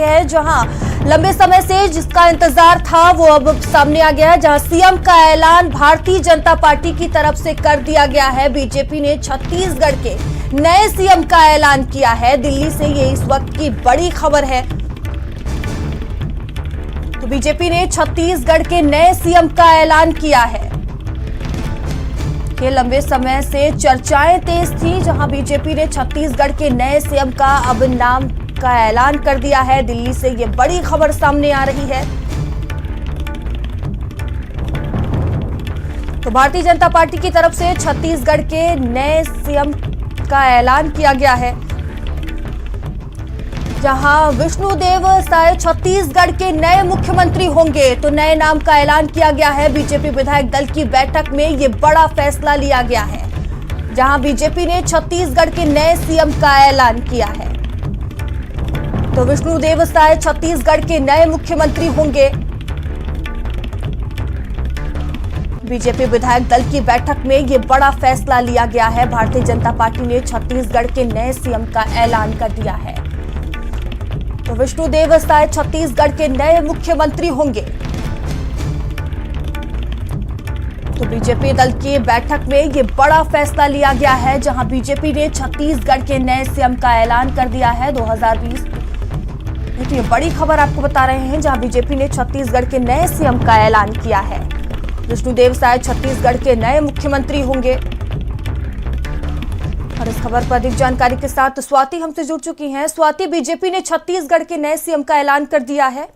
है जहां लंबे समय से जिसका इंतजार था वो अब सामने आ गया है, जहां सीएम का ऐलान भारतीय जनता पार्टी की तरफ से कर दिया गया है। बीजेपी ने छत्तीसगढ़ के नए सीएम का ऐलान किया है। दिल्ली से ये इस वक्त की बड़ी खबर है। तो बीजेपी ने छत्तीसगढ़ के नए सीएम का ऐलान किया है। ये लंबे समय से चर्चाएं तेज थी, जहां बीजेपी ने छत्तीसगढ़ के नए सीएम का अब नाम का ऐलान कर दिया है। दिल्ली से ये बड़ी खबर सामने आ रही है। तो भारतीय जनता पार्टी की तरफ से छत्तीसगढ़ के नए सीएम का ऐलान किया गया है, जहां विष्णुदेव साय छत्तीसगढ़ के नए मुख्यमंत्री होंगे। तो नए नाम का ऐलान किया गया है। बीजेपी विधायक दल की बैठक में ये बड़ा फैसला लिया गया है, जहां बीजेपी ने छत्तीसगढ़ के नए सीएम का ऐलान किया है। तो विष्णुदेव साय छत्तीसगढ़ के नए मुख्यमंत्री होंगे। बीजेपी विधायक दल की बैठक में यह बड़ा फैसला लिया गया है। भारतीय जनता पार्टी ने छत्तीसगढ़ के नए सीएम का ऐलान कर दिया है। तो विष्णुदेव साय छत्तीसगढ़ के नए मुख्यमंत्री होंगे। तो बीजेपी दल की बैठक में यह बड़ा फैसला लिया गया है, जहां बीजेपी ने छत्तीसगढ़ के नए सीएम का ऐलान कर दिया है 2020। तो ये बड़ी खबर आपको बता रहे हैं, जहां बीजेपी ने छत्तीसगढ़ के नए सीएम का ऐलान किया है। विष्णुदेव साय छत्तीसगढ़ के नए मुख्यमंत्री होंगे। और इस खबर पर अधिक जानकारी के साथ स्वाति हमसे जुड़ चुकी हैं। स्वाति, बीजेपी ने छत्तीसगढ़ के नए सीएम का ऐलान कर दिया है।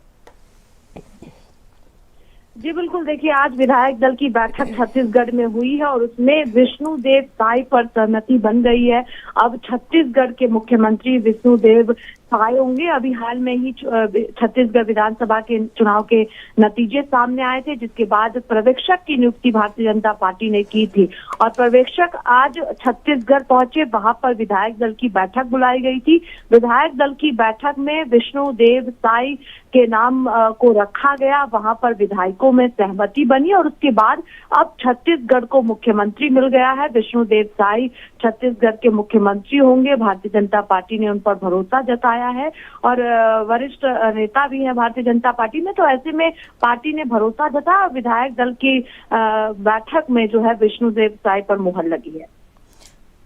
जी बिल्कुल, देखिए आज विधायक दल की बैठक छत्तीसगढ़ में हुई है और उसमें विष्णुदेव साय पर सहमति बन गई है। अब छत्तीसगढ़ के मुख्यमंत्री विष्णुदेव साय होंगे। अभी हाल में ही छत्तीसगढ़ विधानसभा के चुनाव के नतीजे सामने आए थे, जिसके बाद पर्यवेक्षक की नियुक्ति भारतीय जनता पार्टी ने की थी और पर्यवेक्षक आज छत्तीसगढ़ पहुंचे। वहां पर विधायक दल की बैठक बुलाई गई थी। विधायक दल की बैठक में विष्णुदेव साय के नाम को रखा गया। वहां पर विधायकों में सहमति बनी और उसके बाद अब छत्तीसगढ़ को मुख्यमंत्री मिल गया है। विष्णुदेव साय छत्तीसगढ़ के मुख्यमंत्री होंगे। भारतीय जनता पार्टी ने उन पर भरोसा जताया है और वरिष्ठ नेता भी है भारतीय जनता पार्टी में। तो ऐसे में पार्टी ने भरोसा जताया। विधायक दल की बैठक में जो है विष्णुदेव साय पर मुहर लगी है।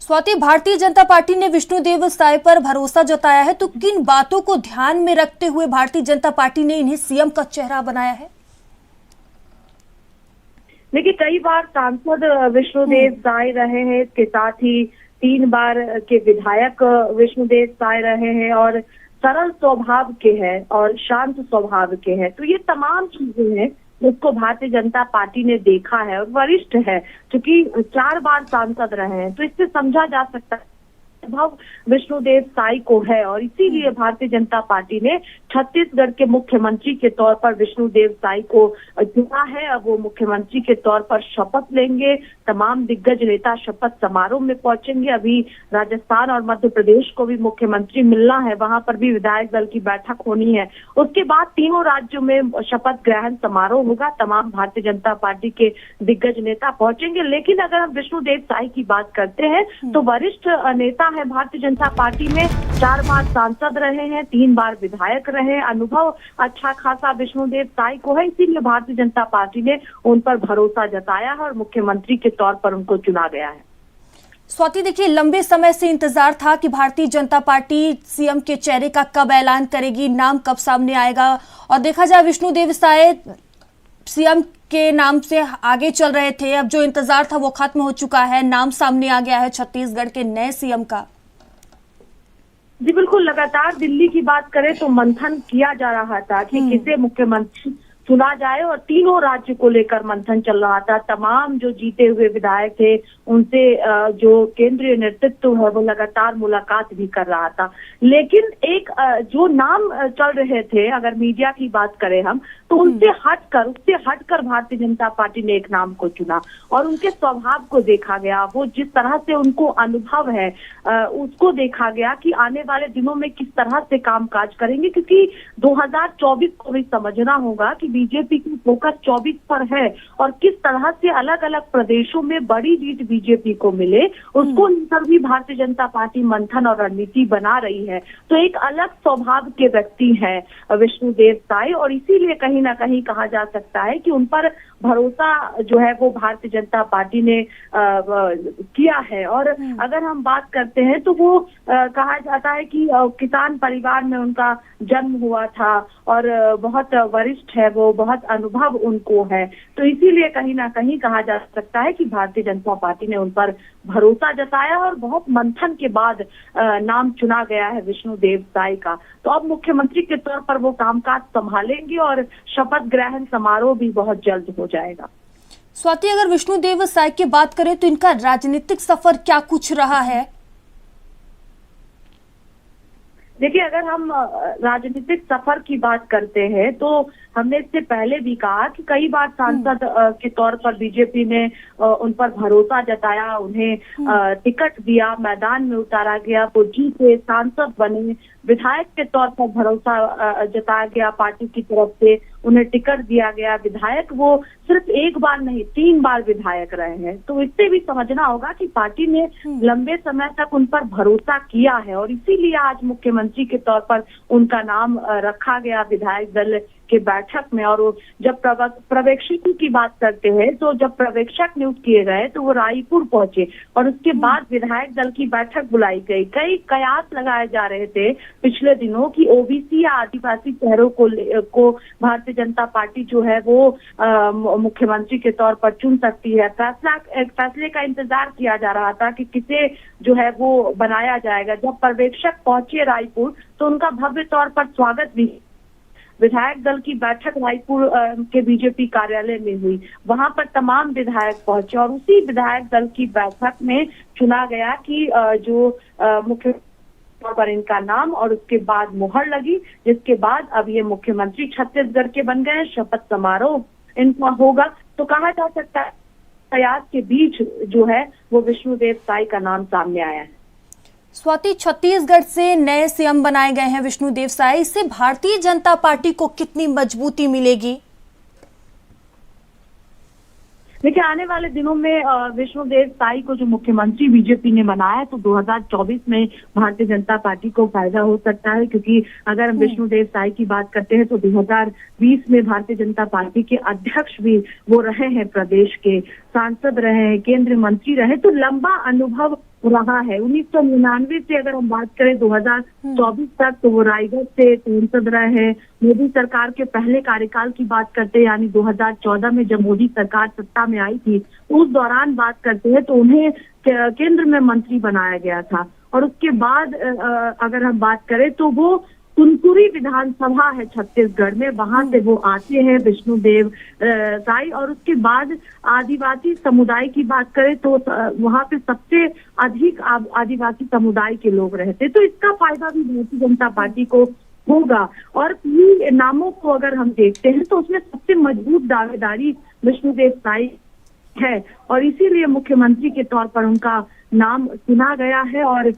स्वाति, भारतीय जनता पार्टी ने विष्णुदेव साय पर भरोसा जताया है, तो किन बातों को ध्यान में रखते हुए भारतीय जनता पार्टी ने इन्हें सीएम का चेहरा बनाया है? देखिए, कई बार सांसद विष्णुदेव साय रहे हैं, इसके साथ ही 3 बार के विधायक विष्णुदेव साय रहे हैं और सरल स्वभाव के हैं और शांत स्वभाव के हैं। तो ये तमाम चीजें हैं जिसको भारतीय जनता पार्टी ने देखा है और वरिष्ठ है, क्योंकि 4 बार सांसद रहे हैं। तो इससे समझा जा सकता है भाव विष्णुदेव साय को है और इसीलिए भारतीय जनता पार्टी ने छत्तीसगढ़ के मुख्यमंत्री के तौर पर विष्णुदेव साय को चुना है। अब वो मुख्यमंत्री के तौर पर शपथ लेंगे। तमाम दिग्गज नेता शपथ समारोह में पहुंचेंगे। अभी राजस्थान और मध्य प्रदेश को भी मुख्यमंत्री मिलना है, वहां पर भी विधायक दल की बैठक होनी है। उसके बाद तीनों राज्यों में शपथ ग्रहण समारोह होगा। तमाम भारतीय जनता पार्टी के दिग्गज नेता पहुंचेंगे। लेकिन अगर हम विष्णुदेव साय की बात करते हैं तो वरिष्ठ नेता है भारतीय जनता पार्टी में। 4 बार सांसद रहे हैं, 3 बार विधायक रहे। अनुभव अच्छा खासा विष्णुदेव साय को है, इसीलिए भारतीय जनता पार्टी ने उन पर भरोसा जताया है और मुख्यमंत्री के तौर पर उनको चुना गया है। स्वाति, देखिए लंबे समय से इंतजार था कि भारतीय जनता पार्टी सीएम के चेहरे का कब ऐलान करेगी, नाम कब सामने आएगा। और देखा जाए विष्णुदेव साय सीएम के नाम से आगे चल रहे थे। अब जो इंतजार था वो खत्म हो चुका है, नाम सामने आ गया है छत्तीसगढ़ के नए सीएम का। जी बिल्कुल, लगातार दिल्ली की बात करें तो मंथन किया जा रहा था कि किसे मुख्यमंत्री चुना जाए और तीनों राज्य को लेकर मंथन चल रहा था। तमाम जो जीते हुए विधायक थे उनसे जो केंद्रीय नेतृत्व है वो लगातार मुलाकात भी कर रहा था। लेकिन एक जो नाम चल रहे थे, अगर मीडिया की बात करें हम, तो उससे हटकर भारतीय जनता पार्टी ने एक नाम को चुना और उनके स्वभाव को देखा गया। वो जिस तरह से उनको अनुभव है उसको देखा गया कि आने वाले दिनों में किस तरह से कामकाज करेंगे, क्योंकि 2024 को भी समझना होगा कि बीजेपी की फोकस 24 पर है और किस तरह से अलग अलग प्रदेशों में बड़ी जीत बीजेपी को मिले, उसको लेकर भी भारतीय जनता पार्टी मंथन और रणनीति बना रही है। तो एक अलग स्वभाव के व्यक्ति हैं विष्णुदेव साय, और इसीलिए कहीं ना कहीं कहा जा सकता है कि उन पर भरोसा जो है वो भारतीय जनता पार्टी ने किया है। और अगर हम बात करते हैं तो वो कहा जाता है कि किसान परिवार में उनका जन्म हुआ था और बहुत वरिष्ठ है वो, बहुत अनुभव उनको है। तो इसीलिए कहीं ना कहीं कहा जा सकता है कि भारतीय जनता पार्टी ने उन पर भरोसा जताया और बहुत मंथन के बाद नाम चुना गया है विष्णुदेव साय का। तो अब मुख्यमंत्री के तौर पर वो कामकाज संभालेंगे और शपथ ग्रहण समारोह भी बहुत जल्द हो जाएगा। स्वाति, अगर विष्णुदेव साय की बात करें तो इनका राजनीतिक सफर क्या कुछ रहा है? देखिए, अगर हम राजनीतिक सफर की बात करते हैं तो हमने इससे पहले भी कहा कि कई बार सांसद के तौर पर बीजेपी ने उन पर भरोसा जताया, उन्हें टिकट दिया, मैदान में उतारा गया, वो जीते, सांसद बने, विधायक के तौर पर भरोसा जताया गया पार्टी की तरफ से, उन्हें टिकट दिया गया विधायक। वो सिर्फ एक बार नहीं 3 बार विधायक रहे हैं। तो इससे भी समझना होगा कि पार्टी ने लंबे समय तक उन पर भरोसा किया है और इसीलिए आज मुख्यमंत्री के तौर पर उनका नाम रखा गया विधायक दल के बैठक में। और जब पर्यवेक्षकों की बात करते हैं तो जब पर्यवेक्षक नियुक्त किए गए तो वो रायपुर पहुंचे और उसके बाद विधायक दल की बैठक बुलाई गई। कई कयास लगाए जा रहे थे पिछले दिनों की ओबीसी या आदिवासी चेहरों को भारतीय जनता पार्टी जो है वो मुख्यमंत्री के तौर पर चुन सकती है। फैसले का इंतजार किया जा रहा था कि किसे जो है वो बनाया जाएगा। जब पर्यवेक्षक पहुंचे रायपुर तो उनका भव्य तौर पर स्वागत भी विधायक दल की बैठक रायपुर के बीजेपी कार्यालय में हुई। वहां पर तमाम विधायक पहुंचे और उसी विधायक दल की बैठक में चुना गया कि जो मुख्य पर इनका नाम, और उसके बाद मुहर लगी, जिसके बाद अब ये मुख्यमंत्री छत्तीसगढ़ के बन गए। शपथ समारोह इनका होगा। तो कहा जा सकता है प्रयास के बीच जो है वो विष्णुदेव साय का नाम सामने आया है। स्वाति, छत्तीसगढ़ से नए सीएम बनाए गए हैं विष्णुदेव साय, इससे भारतीय जनता पार्टी को कितनी मजबूती मिलेगी? देखिए, आने वाले दिनों में विष्णुदेव साय को जो मुख्यमंत्री बीजेपी ने बनाया तो 2024 में भारतीय जनता पार्टी को फायदा हो सकता है, क्योंकि अगर हम विष्णुदेव साय की बात करते हैं तो 2020 में भारतीय जनता पार्टी के अध्यक्ष भी वो रहे हैं, प्रदेश के सांसद रहे हैं, केंद्रीय मंत्री रहे, तो लंबा अनुभव रहा है। 1999 से अगर हम बात करें 2024 तक तो वो रायगढ़ से सांसद रहे हैं। मोदी सरकार के पहले कार्यकाल की बात करते हैं, यानी 2014 में जब मोदी सरकार सत्ता में आई थी उस दौरान बात करते हैं तो उन्हें केंद्र में मंत्री बनाया गया था। और उसके बाद अगर हम बात करें तो वो तुमकुरी विधानसभा है छत्तीसगढ़ में, वहां से वो आते हैं विष्णुदेव साय। और उसके बाद आदिवासी समुदाय की बात करें तो वहां पे सबसे अधिक आदिवासी समुदाय के लोग रहते, तो इसका फायदा भी भारतीय जनता पार्टी को होगा। और नामों को अगर हम देखते हैं तो उसमें सबसे मजबूत दावेदारी विष्णुदेव साय है और इसीलिए मुख्यमंत्री के तौर पर उनका नाम चुना गया है। और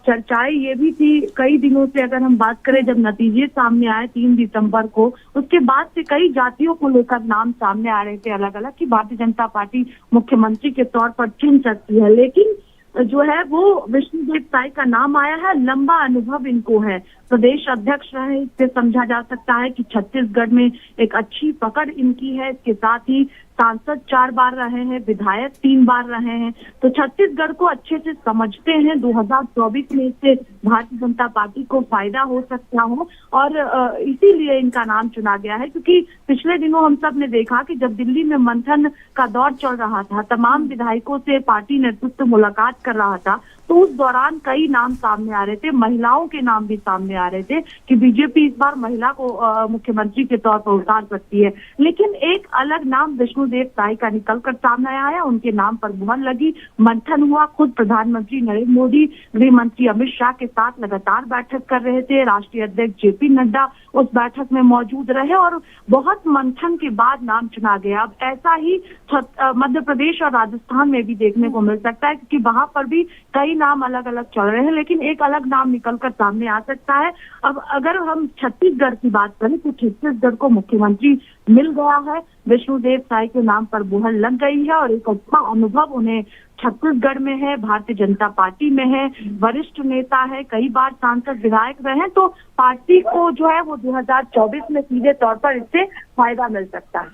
चर्चाएं ये भी थी कई दिनों से, अगर हम बात करें जब नतीजे सामने आए 3 दिसंबर को, उसके बाद से कई जातियों को लेकर नाम सामने आ रहे थे अलग अलग कि भारतीय जनता पार्टी मुख्यमंत्री के तौर पर चुन सकती है, लेकिन जो है वो विष्णुदेव साय का नाम आया है। लंबा अनुभव इनको है, प्रदेश अध्यक्ष रहे, इससे समझा जा सकता है कि छत्तीसगढ़ में एक अच्छी पकड़ इनकी है। इसके साथ ही सांसद 4 बार रहे हैं, विधायक 3 बार रहे हैं, तो छत्तीसगढ़ को अच्छे से समझते हैं। 2024 में इससे भारतीय जनता पार्टी को फायदा हो सकता हो और इसीलिए इनका नाम चुना गया है, क्योंकि पिछले दिनों हम सब ने देखा कि जब दिल्ली में मंथन का दौर चल रहा था, तमाम विधायकों से पार्टी नेतृत्व मुलाकात कर रहा था, तो उस दौरान कई नाम सामने आ रहे थे, महिलाओं के नाम भी सामने आ रहे थे कि बीजेपी इस बार महिला को मुख्यमंत्री के तौर पर उतार सकती है। लेकिन एक अलग नाम विष्णुदेव साय का निकलकर सामने आया, उनके नाम पर मुहर लगी, मंथन हुआ। खुद प्रधानमंत्री नरेंद्र मोदी गृह मंत्री अमित शाह के साथ लगातार बैठक कर रहे थे, राष्ट्रीय अध्यक्ष जेपी नड्डा उस बैठक में मौजूद रहे और बहुत मंथन के बाद नाम चुना गया। अब ऐसा ही मध्य प्रदेश और राजस्थान में भी देखने को मिल सकता है, क्योंकि वहां पर भी कई नाम अलग अलग चल रहे हैं, लेकिन एक अलग नाम निकलकर सामने आ सकता है। अब अगर हम छत्तीसगढ़ की बात करें तो छत्तीसगढ़ को मुख्यमंत्री मिल गया है। विष्णुदेव साय के नाम पर मुहर लग गई है और एक अच्छा अनुभव उन्हें छत्तीसगढ़ में है, भारतीय जनता पार्टी में है, वरिष्ठ नेता है, कई बार सांसद विधायक रहे हैं, तो पार्टी को जो है वो 2024 में सीधे तौर पर इससे फायदा मिल सकता है।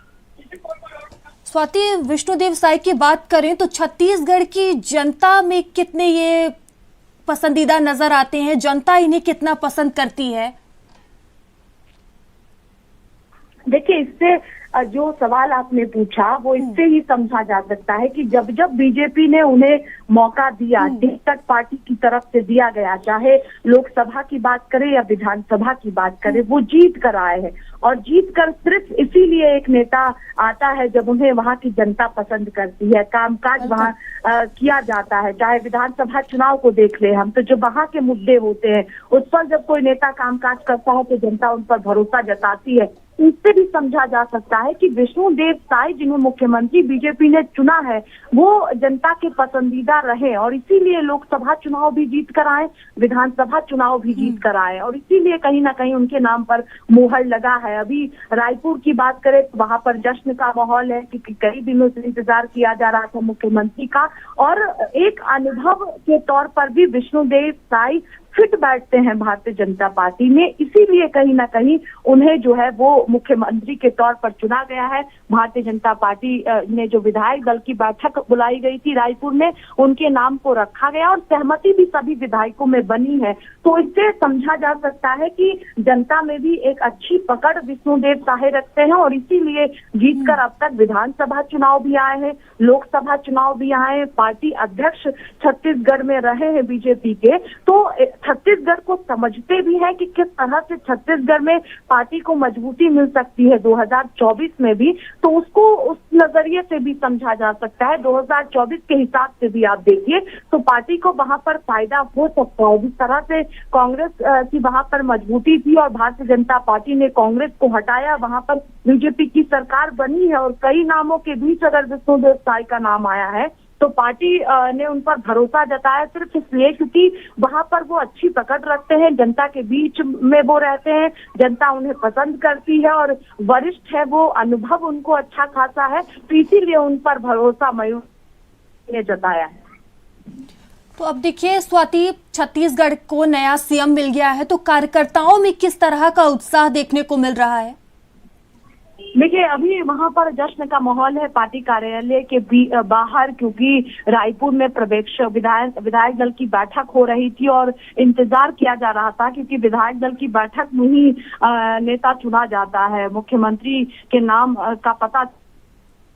स्वाति, विष्णुदेव साय की बात करें तो छत्तीसगढ़ की जनता में कितने ये पसंदीदा नजर आते हैं, जनता इन्हें कितना पसंद करती है? देखिए, इससे जो सवाल आपने पूछा वो इससे ही समझा जा सकता है कि जब जब बीजेपी ने उन्हें मौका दिया, टिकट पार्टी की तरफ से दिया गया, चाहे लोकसभा की बात करें या विधानसभा की बात करें, वो जीत कर आए हैं। और जीत कर सिर्फ इसीलिए एक नेता आता है जब उन्हें वहां की जनता पसंद करती है, कामकाज वहां किया जाता है। चाहे विधानसभा चुनाव को देख ले हम, तो जो वहां के मुद्दे होते हैं उस पर जब कोई नेता कामकाज करता है तो जनता उन पर भरोसा जताती है। इससे भी समझा जा सकता है कि विष्णुदेव साय जिन्हें मुख्यमंत्री बीजेपी ने चुना है वो जनता के पसंदीदा रहे और इसीलिए लोकसभा चुनाव भी जीत कर आए, विधानसभा चुनाव भी जीत कर आए और इसीलिए कहीं ना कहीं उनके नाम पर मुहर लगा है। अभी रायपुर की बात करें तो वहां पर जश्न का माहौल है, क्योंकि कई दिनों से इंतजार किया जा रहा था मुख्यमंत्री का, और एक अनुभव के तौर पर भी विष्णुदेव साय फिट बैठते हैं भारतीय जनता पार्टी में, इसीलिए कहीं ना कहीं उन्हें जो है वो मुख्यमंत्री के तौर पर चुना गया है। भारतीय जनता पार्टी ने जो विधायक दल की बैठक बुलाई गई थी रायपुर में, उनके नाम को रखा गया और सहमति भी सभी विधायकों में बनी है। तो इससे समझा जा सकता है कि जनता में भी एक अच्छी पकड़ विष्णुदेव साय रखते हैं और इसीलिए जीतकर अब तक विधानसभा चुनाव भी आए हैं, लोकसभा चुनाव भी आए हैं, पार्टी अध्यक्ष छत्तीसगढ़ में रहे हैं बीजेपी के, तो छत्तीसगढ़ को समझते भी हैं कि किस तरह से छत्तीसगढ़ में पार्टी को मजबूती मिल सकती है 2024 में भी, तो उसको उस नजरिए से भी समझा जा सकता है। 2024 के हिसाब से भी आप देखिए तो पार्टी को वहां पर फायदा हो सकता है। जिस तरह से कांग्रेस की वहां पर मजबूती थी और भारतीय जनता पार्टी ने कांग्रेस को हटाया, वहां पर बीजेपी की सरकार बनी है और कई नामों के बीच अगर विष्णुदेव साय का नाम आया है तो पार्टी ने उन पर भरोसा जताया सिर्फ इसलिए क्योंकि वहां पर वो अच्छी पकड़ रखते हैं, जनता के बीच में वो रहते हैं, जनता उन्हें पसंद करती है और वरिष्ठ है वो, अनुभव उनको अच्छा खासा है, तो इसीलिए उन पर भरोसा मयूर ने जताया है। तो अब देखिए स्वाति, छत्तीसगढ़ को नया सीएम मिल गया है तो कार्यकर्ताओं में किस तरह का उत्साह देखने को मिल रहा है? देखिए, अभी वहां पर जश्न का माहौल है पार्टी कार्यालय के बाहर, क्योंकि रायपुर में प्रवेश विधायक दल की बैठक हो रही थी और इंतजार किया जा रहा था, क्योंकि विधायक दल की बैठक में ही नेता चुना जाता है। मुख्यमंत्री के नाम का पता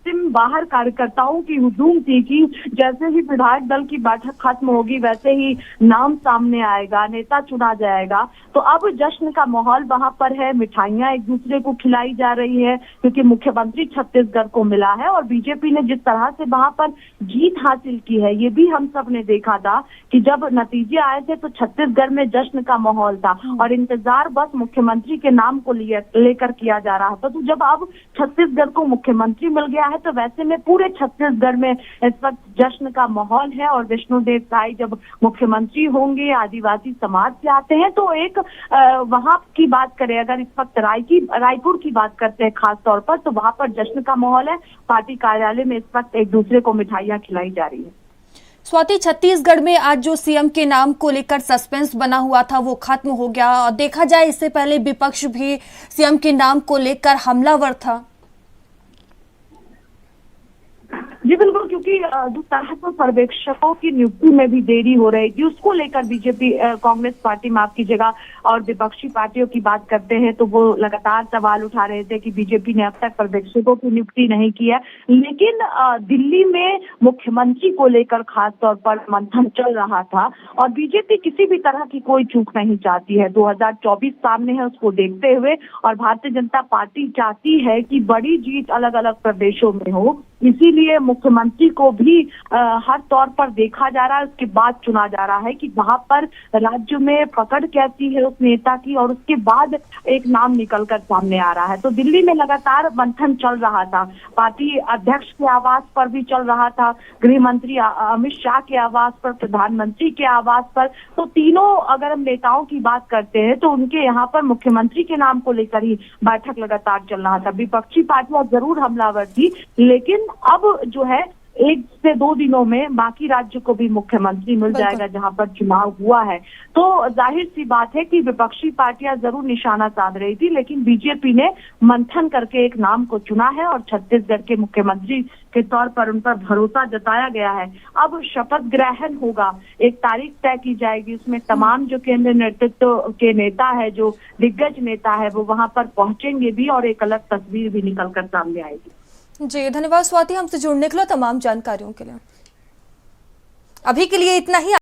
बाहर कार्यकर्ताओं की हुजूम थी कि जैसे ही विधायक दल की बैठक खत्म होगी वैसे ही नाम सामने आएगा, नेता चुना जाएगा। तो अब जश्न का माहौल वहां पर है, मिठाइयां एक दूसरे को खिलाई जा रही है क्योंकि मुख्यमंत्री छत्तीसगढ़ को मिला है और बीजेपी ने जिस तरह से वहां पर जीत हासिल की है ये भी हम सब ने देखा था कि जब नतीजे आए थे तो छत्तीसगढ़ में जश्न का माहौल था और इंतजार बस मुख्यमंत्री के नाम को लेकर किया जा रहा था। तो जब अब छत्तीसगढ़ को मुख्यमंत्री मिल गया तो वैसे में पूरे छत्तीसगढ़ में इस वक्त जश्न का माहौल है और विष्णुदेव साय जब मुख्यमंत्री होंगे, आदिवासी समाज से आते हैं, तो एक वहां की बात करें, अगर इस वक्त रायपुर की बात करते हैं खास तौर पर, तो वहां पर जश्न का माहौल है। पार्टी कार्यालय में इस वक्त एक दूसरे को मिठाइयां खिलाई जा रही है। स्वाति, छत्तीसगढ़ में आज जो सीएम के नाम को लेकर सस्पेंस बना हुआ था वो खत्म हो गया और देखा जाए इससे पहले विपक्ष भी सीएम के नाम को लेकर हमलावर था। जी बिल्कुल, क्योंकि जिस तरह से पर्यवेक्षकों की नियुक्ति में भी देरी हो रही थी उसको लेकर बीजेपी कांग्रेस पार्टी, माफ कीजिएगा, और विपक्षी पार्टियों की बात करते हैं तो वो लगातार सवाल उठा रहे थे कि बीजेपी ने अब तक पर्यवेक्षकों की नियुक्ति नहीं की है। लेकिन दिल्ली में मुख्यमंत्री को लेकर खास तौर पर मंथन चल रहा था और बीजेपी किसी भी तरह की कोई चूक नहीं चाहती है। 2024 सामने है, उसको देखते हुए और भारतीय जनता पार्टी चाहती है कि बड़ी जीत अलग अलग प्रदेशों में हो, इसीलिए मुख्यमंत्री को भी हर तौर पर देखा जा रहा है, उसके बाद चुना जा रहा है कि वहां पर राज्य में पकड़ कैसी है उस नेता की, और उसके बाद एक नाम निकलकर सामने आ रहा है। तो दिल्ली में लगातार मंथन चल रहा था, पार्टी अध्यक्ष के आवास पर भी चल रहा था, गृह मंत्री अमित शाह के आवास पर, प्रधानमंत्री के आवास पर। तो तीनों अगर हम नेताओं की बात करते हैं तो उनके यहाँ पर मुख्यमंत्री के नाम को लेकर ही बैठक लगातार चल रहा था। विपक्षी पार्टियां जरूर हमलावर थी, लेकिन अब जो है 1 से 2 दिनों में बाकी राज्य को भी मुख्यमंत्री मिल जाएगा जहां पर चुनाव हुआ है। तो जाहिर सी बात है कि विपक्षी पार्टियां जरूर निशाना साध रही थी, लेकिन बीजेपी ने मंथन करके एक नाम को चुना है और छत्तीसगढ़ के मुख्यमंत्री के तौर पर उन पर भरोसा जताया गया है। अब शपथ ग्रहण होगा, एक तारीख तय की जाएगी, उसमें तमाम जो केंद्रीय नेतृत्व के नेता है, जो दिग्गज नेता है, वो वहां पर पहुंचेंगे भी और एक अलग तस्वीर भी निकल कर सामने आएगी। जी धन्यवाद स्वाति, हमसे जुड़ने के लिए, तमाम जानकारियों के लिए। अभी के लिए इतना ही।